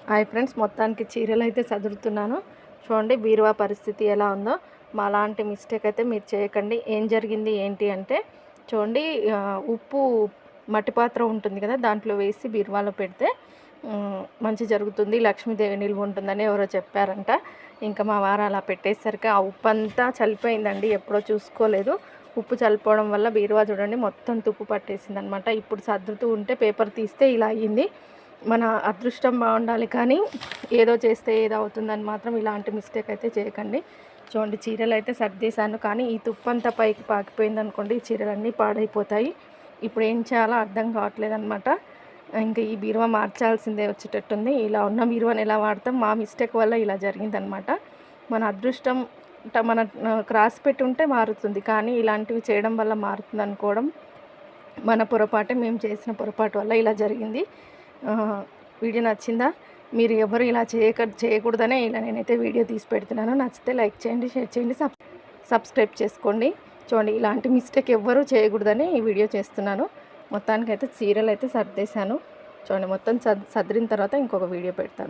Hi friends, మొత్తానికి చీరలు అయితే సదురుతున్నాను. చూడండి బీరువా పరిస్థితి ఎలా ఉందో. మాలాంటి మిస్టేక్ అయితే మీరు చేయకండి. ఏం జరిగింది ఏంటి అంటే చూడండి, ఉప్పు మట్టి పాత్ర ఉంటుంది కదా, దాంట్లో వేసి బీరువాలో పెడితే మంచి జరుగుతుంది, లక్ష్మీదేవి నిల్వ ఉంటుందని ఎవరో చెప్పారంట. ఇంకా మా వారు అలా పెట్టేసరికి ఆ ఉప్పు అంతా చల్లిపోయిందండి. ఎప్పుడో చూసుకోలేదు. ఉప్పు చల్లిపోవడం వల్ల బీరువా చూడండి మొత్తం తుప్పు పట్టేసింది అనమాట. ఇప్పుడు సర్దుతూ ఉంటే పేపర్ తీస్తే ఇలా అయ్యింది. మన అదృష్టం బాగుండాలి, కానీ ఏదో చేస్తే ఏదో అవుతుందని మాత్రం ఇలాంటి మిస్టేక్ అయితే చేయకండి. చూడండి చీరలు అయితే సర్దేశాను, కానీ ఈ తుప్పంతా పైకి పాకిపోయింది అనుకోండి, ఈ చీరలన్నీ పాడైపోతాయి. ఇప్పుడు ఏం చేయాలో అర్థం కావట్లేదు అనమాట. ఇంకా ఈ బీరువా మార్చాల్సిందే వచ్చేటట్టుంది. ఇలా ఉన్న బీరువాని ఎలా వాడతాం, మా మిస్టేక్ వల్ల ఇలా జరిగిందనమాట. మన అదృష్టం మన క్రాస్ పెట్టి ఉంటే మారుతుంది, కానీ ఇలాంటివి చేయడం వల్ల మారుతుంది అనుకోవడం మన పొరపాటే. మేము చేసిన పొరపాటు వల్ల ఇలా జరిగింది. వీడియో నచ్చిందా? మీరు ఎవరు ఇలా చేయకూడదనే ఇలా నేనైతే వీడియో తీసి పెడుతున్నాను. నచ్చితే లైక్ చేయండి, షేర్ చేయండి, సబ్స్క్రైబ్ చేసుకోండి. చూడండి ఇలాంటి మిస్టేక్ ఎవ్వరూ చేయకూడదని ఈ వీడియో చేస్తున్నాను. మొత్తానికైతే చీరలు అయితే సర్దేశాను. చూడండి మొత్తం సర్దిన తర్వాత ఇంకొక వీడియో పెడతాను.